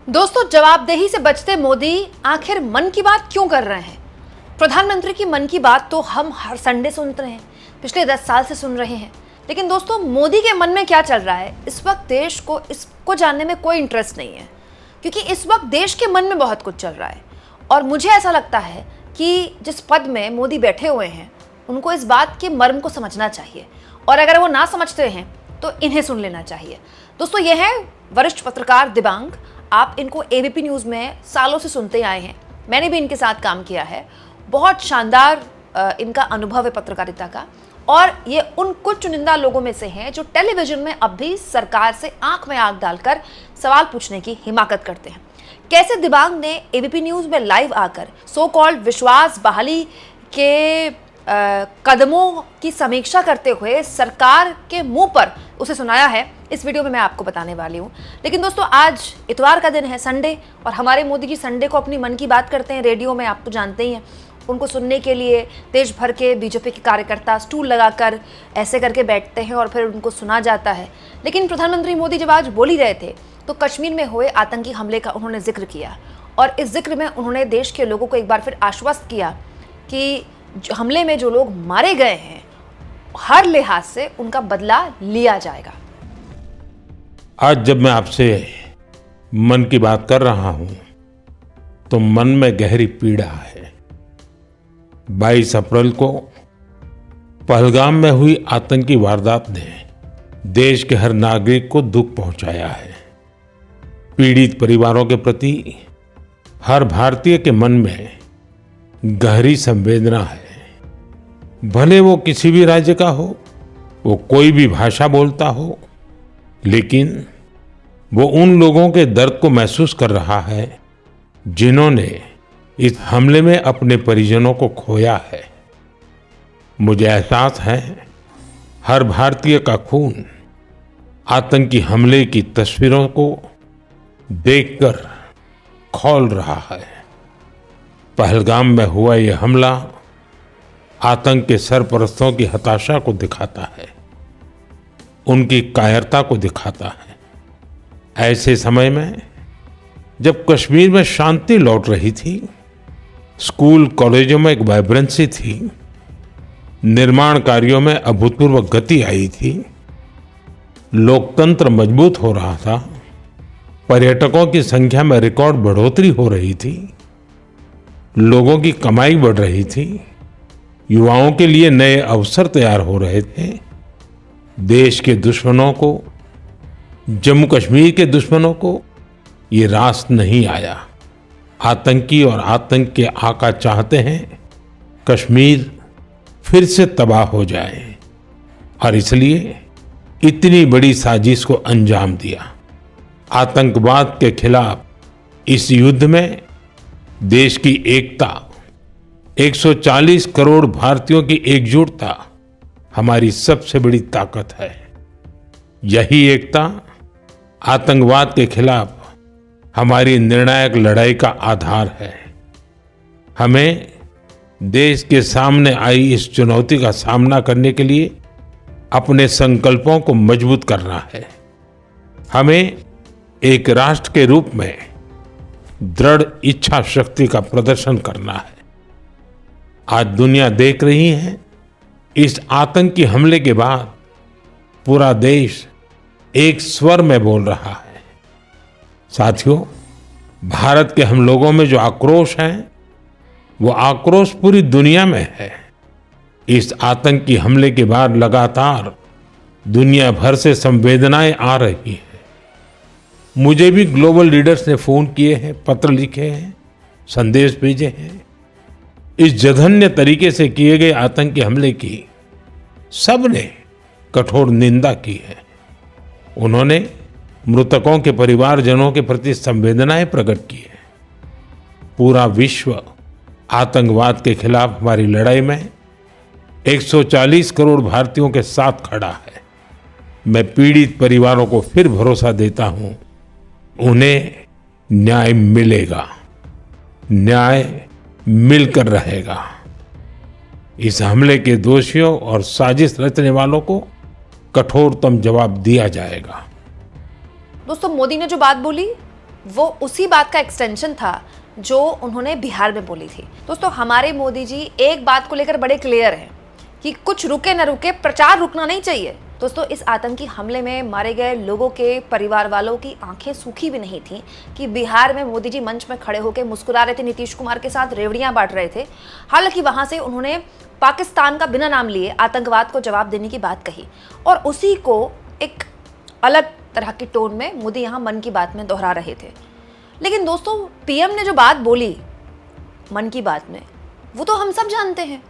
दोस्तों, जवाबदेही से बचते मोदी आखिर मन की बात क्यों कर रहे हैं? प्रधानमंत्री की मन की बात तो हम हर संडे सुनते हैं, पिछले 10 साल से सुन रहे हैं। लेकिन दोस्तों, मोदी के मन में क्या चल रहा है, इस वक्त देश को इसको जानने में कोई इंटरेस्ट नहीं है, क्योंकि इस वक्त देश के मन में बहुत कुछ चल रहा है। और मुझे ऐसा लगता है कि जिस पद में मोदी बैठे हुए हैं, उनको इस बात के मर्म को समझना चाहिए, और अगर वो ना समझते हैं तो इन्हें सुन लेना चाहिए। दोस्तों, ये है वरिष्ठ पत्रकार दिबांग। आप इनको एबीपी न्यूज़ में सालों से सुनते आए हैं, मैंने भी इनके साथ काम किया है। बहुत शानदार इनका अनुभव है पत्रकारिता का, और ये उन कुछ चुनिंदा लोगों में से हैं जो टेलीविजन में अब भी सरकार से आंख में आंख डालकर सवाल पूछने की हिमाकत करते हैं। कैसे दिबांग ने एबीपी न्यूज़ में लाइव आकर सो कॉल्ड विश्वास बहाली के कदमों की समीक्षा करते हुए सरकार के मुंह पर उसे सुनाया है, इस वीडियो में मैं आपको बताने वाली हूँ। लेकिन दोस्तों, आज इतवार का दिन है, संडे, और हमारे मोदी जी संडे को अपनी मन की बात करते हैं रेडियो में, आप तो जानते ही हैं। उनको सुनने के लिए देश भर के बीजेपी के कार्यकर्ता स्टूल लगाकर ऐसे करके बैठते हैं और फिर उनको सुना जाता है। लेकिन प्रधानमंत्री मोदी जब आज बोल ही रहे थे तो कश्मीर में हुए आतंकी हमले का उन्होंने जिक्र किया, और इस जिक्र में उन्होंने देश के लोगों को एक बार फिर आश्वस्त किया कि हमले में जो लोग मारे गए हैं, हर लिहाज से उनका बदला लिया जाएगा। आज जब मैं आपसे मन की बात कर रहा हूं तो मन में गहरी पीड़ा है। 22 अप्रैल को पहलगाम में हुई आतंकी वारदात ने देश के हर नागरिक को दुख पहुंचाया है। पीड़ित परिवारों के प्रति हर भारतीय के मन में गहरी संवेदना है। भले वो किसी भी राज्य का हो, वो कोई भी भाषा बोलता हो, लेकिन वो उन लोगों के दर्द को महसूस कर रहा है जिन्होंने इस हमले में अपने परिजनों को खोया है। मुझे एहसास है हर भारतीय का खून आतंकी हमले की तस्वीरों को देखकर खौल रहा है। पहलगाम में हुआ यह हमला आतंक के सरपरस्तों की हताशा को दिखाता है, उनकी कायरता को दिखाता है। ऐसे समय में जब कश्मीर में शांति लौट रही थी, स्कूल कॉलेजों में एक वाइब्रेंसी थी, निर्माण कार्यों में अभूतपूर्व गति आई थी, लोकतंत्र मजबूत हो रहा था, पर्यटकों की संख्या में रिकॉर्ड बढ़ोतरी हो रही थी, लोगों की कमाई बढ़ रही थी, युवाओं के लिए नए अवसर तैयार हो रहे थे, देश के दुश्मनों को, जम्मू कश्मीर के दुश्मनों को ये रास नहीं आया। आतंकी और आतंक के आका चाहते हैं कश्मीर फिर से तबाह हो जाए, और इसलिए इतनी बड़ी साजिश को अंजाम दिया। आतंकवाद के खिलाफ इस युद्ध में देश की एकता, 140 करोड़ भारतीयों की एकजुटता हमारी सबसे बड़ी ताकत है। यही एकता आतंकवाद के खिलाफ हमारी निर्णायक लड़ाई का आधार है। हमें देश के सामने आई इस चुनौती का सामना करने के लिए अपने संकल्पों को मजबूत करना है। हमें एक राष्ट्र के रूप में दृढ़ इच्छा शक्ति का प्रदर्शन करना है। आज दुनिया देख रही है, इस आतंकी हमले के बाद पूरा देश एक स्वर में बोल रहा है। साथियों, भारत के हम लोगों में जो आक्रोश है, वो आक्रोश पूरी दुनिया में है। इस आतंकी हमले के बाद लगातार दुनिया भर से संवेदनाएं आ रही हैं। मुझे भी ग्लोबल लीडर्स ने फोन किए हैं, पत्र लिखे हैं, संदेश भेजे हैं। इस जघन्य तरीके से किए गए आतंकी हमले की सबने कठोर निंदा की है। उन्होंने मृतकों के परिवारजनों के प्रति संवेदनाएं प्रकट की है। पूरा विश्व आतंकवाद के खिलाफ हमारी लड़ाई में 140 करोड़ भारतीयों के साथ खड़ा है। मैं पीड़ित परिवारों को फिर भरोसा देता हूं, उन्हें न्याय मिलेगा, न्याय मिलकर रहेगा। इस हमले के दोषियों और साजिश रचने वालों को कठोरतम जवाब दिया जाएगा। दोस्तों, मोदी ने जो बात बोली वो उसी बात का एक्सटेंशन था जो उन्होंने बिहार में बोली थी। दोस्तों, हमारे मोदी जी एक बात को लेकर बड़े क्लियर हैं कि कुछ रुके न रुके, प्रचार रुकना नहीं चाहिए। दोस्तों, इस आतंकी हमले में मारे गए लोगों के परिवार वालों की आंखें सूखी भी नहीं थी कि बिहार में मोदी जी मंच में खड़े होकर मुस्कुरा रहे थे, नीतीश कुमार के साथ रेवड़ियां बांट रहे थे। हालांकि वहां से उन्होंने पाकिस्तान का बिना नाम लिए आतंकवाद को जवाब देने की बात कही और उसी को एक अलग तरह की टोन में मोदी यहाँ मन की बात में दोहरा रहे थे। लेकिन दोस्तों, पीएम ने जो बात बोली मन की बात में, वो तो हम सब जानते हैं।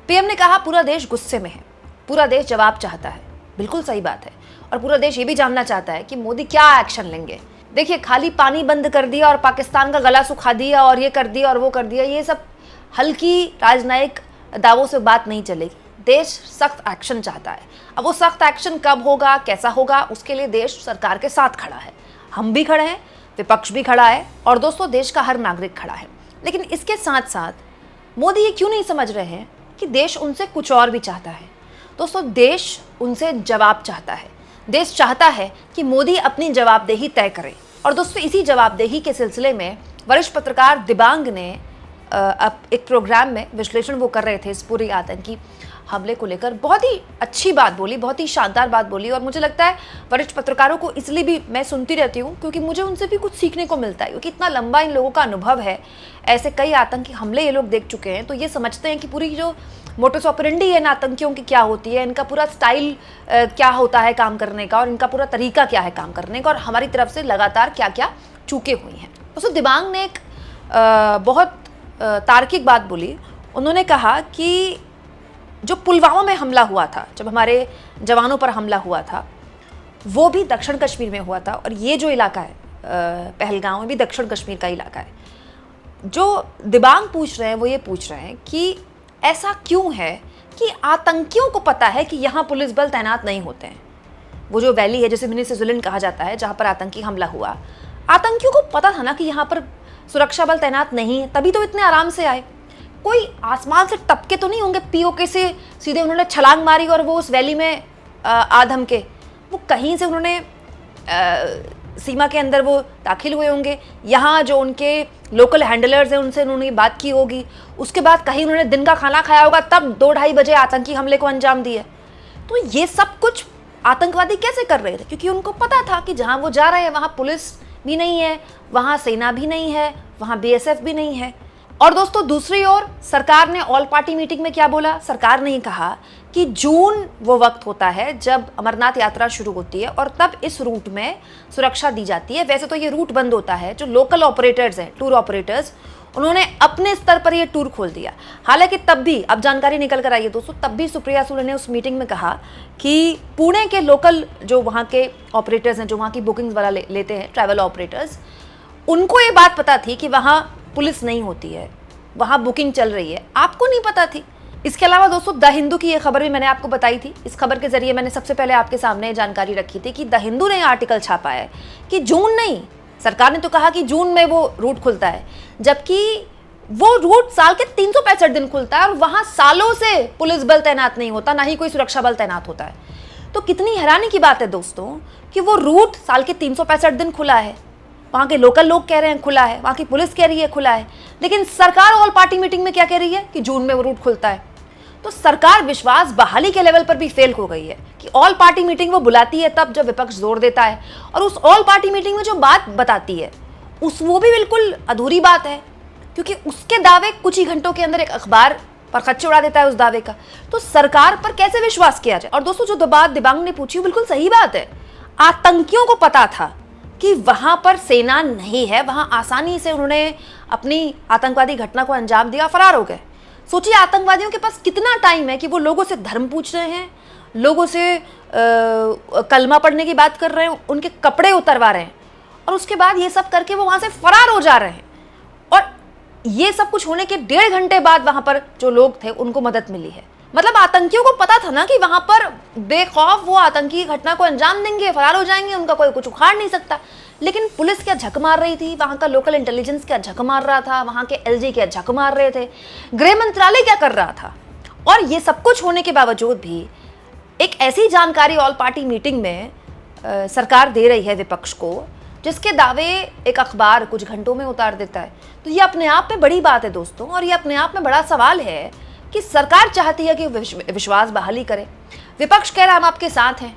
पीएम ने कहा पूरा देश गुस्से में है, पूरा देश जवाब चाहता है। बिल्कुल सही बात है। और पूरा देश ये भी जानना चाहता है कि मोदी क्या एक्शन लेंगे। देखिए, खाली पानी बंद कर दिया और पाकिस्तान का गला सुखा दिया और ये कर दिया और वो कर दिया, ये सब हल्की राजनयिक दावों से बात नहीं चलेगी। देश सख्त एक्शन चाहता है। अब वो सख्त एक्शन कब होगा, कैसा होगा, उसके लिए देश सरकार के साथ खड़ा है। हम भी खड़े हैं, विपक्ष भी खड़ा है और दोस्तों देश का हर नागरिक खड़ा है। लेकिन इसके साथ साथ मोदी ये क्यों नहीं समझ रहे हैं कि देश उनसे कुछ और भी चाहता है। दोस्तों, देश उनसे जवाब चाहता है। देश चाहता है कि मोदी अपनी जवाबदेही तय करें। और दोस्तों, इसी जवाबदेही के सिलसिले में वरिष्ठ पत्रकार दिबांग ने अब एक प्रोग्राम में विश्लेषण वो कर रहे थे इस पूरी आतंकी हमले को लेकर। बहुत ही अच्छी बात बोली, बहुत ही शानदार बात बोली। और मुझे लगता है वरिष्ठ पत्रकारों को इसलिए भी मैं सुनती रहती हूँ क्योंकि मुझे उनसे भी कुछ सीखने को मिलता है, क्योंकि इतना लंबा इन लोगों का अनुभव है, ऐसे कई आतंकी हमले ये लोग देख चुके हैं, तो ये समझते हैं कि पूरी जो मोटस ऑपरेंडी है इन आतंकियों की क्या होती है, इनका पूरा स्टाइल क्या होता है काम करने का और इनका पूरा तरीका क्या है काम करने का और हमारी तरफ से लगातार क्या क्या चूकें हुई हैं। दोस्तों, दिबांग ने एक बहुत तार्किक बात बोली। उन्होंने कहा कि जो पुलवामा में हमला हुआ था, जब हमारे जवानों पर हमला हुआ था, वो भी दक्षिण कश्मीर में हुआ था और ये जो इलाका है पहलगाम में भी दक्षिण कश्मीर का इलाका है। जो दिबांग पूछ रहे हैं वो ये पूछ रहे हैं कि ऐसा क्यों है कि आतंकियों को पता है कि यहाँ पुलिस बल तैनात नहीं होते हैं। वो जो वैली है जिसे मिनी स्विट्जरलैंड कहा जाता है, जहाँ पर आतंकी हमला हुआ, आतंकियों को पता था ना कि यहाँ पर सुरक्षा बल तैनात नहीं है, तभी तो इतने आराम से आए। कोई आसमान से टपके तो नहीं होंगे पीओके से सीधे उन्होंने छलांग मारी और वो उस वैली में आधम के, वो कहीं से उन्होंने सीमा के अंदर वो दाखिल हुए होंगे। यहाँ जो उनके लोकल हैंडलर्स हैं उनसे उन्होंने बात की होगी, उसके बाद कहीं उन्होंने दिन का खाना खाया होगा, तब 2-2:30 बजे आतंकी हमले को अंजाम दिया। तो ये सब कुछ आतंकवादी कैसे कर रहे थे? क्योंकि उनको पता था कि जहाँ वो जा रहे हैं वहाँ पुलिस भी नहीं है, वहाँ सेना भी नहीं है, वहाँ बीएसएफ भी नहीं है। और दोस्तों, दूसरी ओर सरकार ने ऑल पार्टी मीटिंग में क्या बोला? सरकार ने कहा कि जून वो वक्त होता है जब अमरनाथ यात्रा शुरू होती है और तब इस रूट में सुरक्षा दी जाती है। वैसे तो ये रूट बंद होता है, जो लोकल ऑपरेटर्स हैं, टूर ऑपरेटर्स, उन्होंने अपने स्तर पर ये टूर खोल दिया। हालांकि तब भी अब जानकारी निकल कर आई है दोस्तों, तब भी सुप्रिया सुले ने उस मीटिंग में कहा कि पुणे के लोकल जो वहाँ के ऑपरेटर्स हैं, जो वहाँ की बुकिंग्स वाला लेते हैं, ट्रैवल ऑपरेटर्स, उनको ये बात पता थी कि वहाँ पुलिस नहीं होती है, वहाँ बुकिंग चल रही है। आपको नहीं पता थी। इसके अलावा दोस्तों, द हिंदू की ये खबर भी मैंने आपको बताई थी। इस खबर के जरिए मैंने सबसे पहले आपके सामने जानकारी रखी थी कि द हिंदू ने आर्टिकल छापा है कि जून नहीं, सरकार ने तो कहा कि जून में वो रूट खुलता है, जबकि वो रूट साल के 365 दिन खुलता है और वहाँ सालों से पुलिस बल तैनात नहीं होता, ना ही कोई सुरक्षा बल तैनात होता है। तो कितनी हैरानी की बात है दोस्तों कि वो रूट साल के 365 दिन खुला है, वहाँ के लोकल लोग कह रहे हैं खुला है, वहाँ की पुलिस कह रही है खुला है, लेकिन सरकार ऑल पार्टी मीटिंग में क्या कह रही है कि जून में वो रूट खुलता है। तो सरकार विश्वास बहाली के लेवल पर भी फेल हो गई है कि ऑल पार्टी मीटिंग वो बुलाती है तब जब विपक्ष जोर देता है, और उस ऑल पार्टी मीटिंग में जो बात बताती है वो भी बिल्कुल अधूरी बात है, क्योंकि उसके दावे कुछ ही घंटों के अंदर एक अखबार पर खच्चे उड़ा देता है उस दावे का। तो सरकार पर कैसे विश्वास किया जाए? और दोस्तों, जो बात दिबांग ने पूछी वो बिल्कुल सही बात है। आतंकियों को पता था कि वहां पर सेना नहीं है, वहां आसानी से उन्होंने अपनी आतंकवादी घटना को अंजाम दिया, फरार हो गए। सोचिए आतंकवादियों के पास कितना टाइम है कि वो लोगों से धर्म पूछ रहे हैं, लोगों से कलमा पढ़ने की बात कर रहे हैं, उनके कपड़े उतरवा रहे हैं, और उसके बाद ये सब करके वो वहां से फरार हो जा रहे हैं। और ये सब कुछ होने के 1.5 घंटे बाद वहां पर जो लोग थे उनको मदद मिली है। मतलब आतंकियों को पता था ना कि वहां पर बेखौफ वो आतंकी घटना को अंजाम देंगे, फरार हो जाएंगे, उनका कोई कुछ उखाड़ नहीं सकता। लेकिन पुलिस क्या झक मार रही थी, वहां का लोकल इंटेलिजेंस क्या झक मार रहा था, वहां के एलजी क्या झक मार रहे थे, गृह मंत्रालय क्या कर रहा था। और ये सब कुछ होने के बावजूद भी एक ऐसी जानकारी ऑल पार्टी मीटिंग में सरकार दे रही है विपक्ष को जिसके दावे एक अखबार कुछ घंटों में उतार देता है। तो ये अपने आप में बड़ी बात है दोस्तों, और ये अपने आप में बड़ा सवाल है कि सरकार चाहती है कि विश्वास बहाली करे, विपक्ष कह रहा है हम आपके साथ हैं,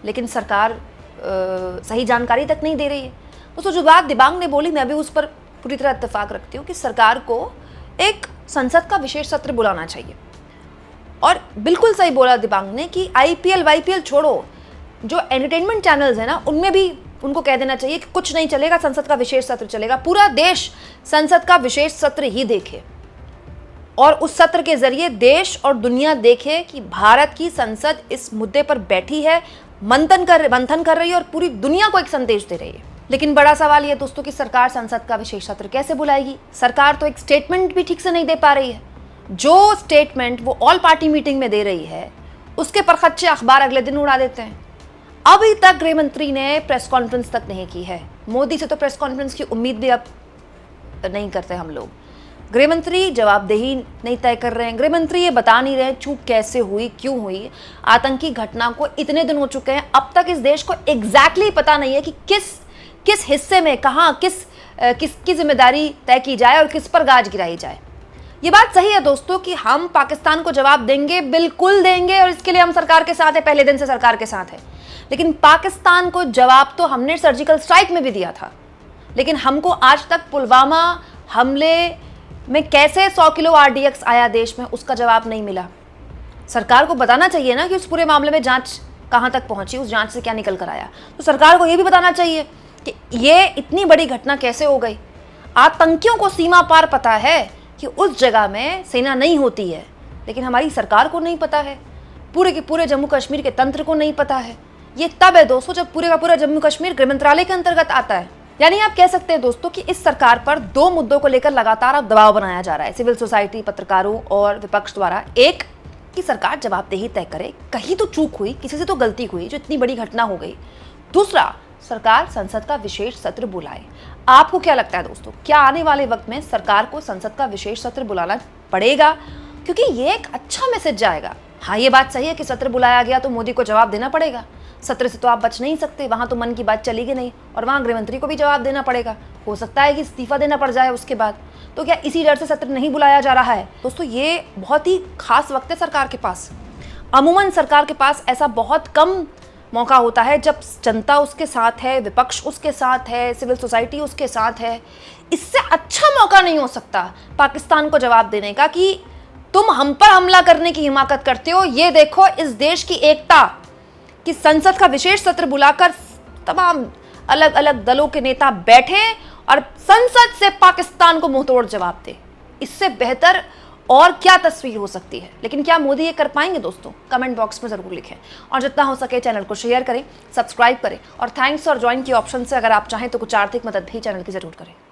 लेकिन सरकार सही जानकारी तक नहीं दे रही है। दोस्तों जो बात दिबांग ने बोली, मैं भी उस पर पूरी तरह इत्तेफाक रखती हूँ कि सरकार को एक संसद का विशेष सत्र बुलाना चाहिए। और बिल्कुल सही बोला दिबांग ने कि IPL वाईपीएल छोड़ो, जो एंटरटेनमेंट चैनल्स हैं ना, उनमें भी उनको कह देना चाहिए कि कुछ नहीं चलेगा, संसद का विशेष सत्र चलेगा। पूरा देश संसद का विशेष सत्र ही देखे और उस सत्र के जरिए देश और दुनिया देखे कि भारत की संसद इस मुद्दे पर बैठी है, मंथन कर रही है और पूरी दुनिया को एक संदेश दे रही है। लेकिन बड़ा सवाल ये दोस्तों कि सरकार संसद का विशेष सत्र कैसे बुलाएगी? सरकार तो एक स्टेटमेंट भी ठीक से नहीं दे पा रही है। जो स्टेटमेंट वो ऑल पार्टी मीटिंग में दे रही है, उसके परखच्चे अखबार अगले दिन उड़ा देते हैं। अभी तक गृह मंत्री ने प्रेस कॉन्फ्रेंस तक नहीं की है। मोदी से तो प्रेस कॉन्फ्रेंस की उम्मीद भी अब नहीं करते हम लोग। गृह मंत्री जवाबदेही नहीं तय कर रहे हैं, गृह मंत्री ये बता नहीं रहे चूक कैसे हुई, क्यों हुई। आतंकी घटना को इतने दिन हो चुके हैं, अब तक इस देश को एग्जैक्टली पता नहीं है कि किस हिस्से में कहाँ किसकी जिम्मेदारी तय की जाए और किस पर गाज गिराई जाए। ये बात सही है दोस्तों कि हम पाकिस्तान को जवाब देंगे, बिल्कुल देंगे, और इसके लिए हम सरकार के साथ है, पहले दिन से सरकार के साथ है। लेकिन पाकिस्तान को जवाब तो हमने सर्जिकल स्ट्राइक में भी दिया था, लेकिन हमको आज तक पुलवामा हमले में कैसे 100 किलो RDX आया देश में, उसका जवाब नहीं मिला। सरकार को बताना चाहिए ना कि उस पूरे मामले में जांच कहाँ तक पहुंची, उस जांच से क्या निकल कर आया। तो सरकार को ये भी बताना चाहिए कि ये इतनी बड़ी घटना कैसे हो गई। आतंकियों को सीमा पार पता है कि उस जगह में सेना नहीं होती है, लेकिन हमारी सरकार को नहीं पता है, पूरे के पूरे जम्मू कश्मीर के तंत्र को नहीं पता है। ये तब है दोस्तों जब पूरे का पूरा जम्मू कश्मीर गृह मंत्रालय के अंतर्गत आता है। यानी आप कह सकते हैं दोस्तों कि इस सरकार पर दो मुद्दों को लेकर लगातार अब दबाव बनाया जा रहा है, सिविल सोसाइटी, पत्रकारों और विपक्ष द्वारा। एक कि सरकार जवाबदेही तय करे, कहीं तो चूक हुई, किसी से तो गलती हुई जो इतनी बड़ी घटना हो गई। दूसरा, सरकार संसद का विशेष सत्र बुलाए। आपको क्या लगता है दोस्तों, क्या आने वाले वक्त में सरकार को संसद का विशेष सत्र बुलाना पड़ेगा? क्योंकि ये एक अच्छा मैसेज जाएगा। हाँ, ये बात सही है कि सत्र बुलाया गया तो मोदी को जवाब देना पड़ेगा। सत्र से तो आप बच नहीं सकते, वहां तो मन की बात चलेगी नहीं, और वहां गृहमंत्री को भी जवाब देना पड़ेगा। हो सकता है कि इस्तीफा देना पड़ जाए उसके बाद। तो क्या इसी डर से सत्र नहीं बुलाया जा रहा है? दोस्तों ये बहुत ही खास वक्त है सरकार के पास। अमूमन सरकार के पास ऐसा बहुत कम मौका होता है जब जनता उसके साथ है, विपक्ष उसके साथ है, सिविल सोसाइटी उसके साथ है। इससे अच्छा मौका नहीं हो सकता पाकिस्तान को जवाब देने का कि तुम हम पर हमला करने की हिमाकत करते हो। ये देखो इस देश की एकता कि संसद का विशेष सत्र बुलाकर तमाम अलग अलग दलों के नेता बैठे और संसद से पाकिस्तान को मुंहतोड़ जवाब दे। इससे बेहतर और क्या तस्वीर हो सकती है? लेकिन क्या मोदी ये कर पाएंगे दोस्तों? कमेंट बॉक्स में जरूर लिखें, और जितना हो सके चैनल को शेयर करें, सब्सक्राइब करें, और थैंक्स और ज्वाइन की ऑप्शन से अगर आप चाहें तो कुछ आर्थिक मदद भी चैनल की जरूर करें।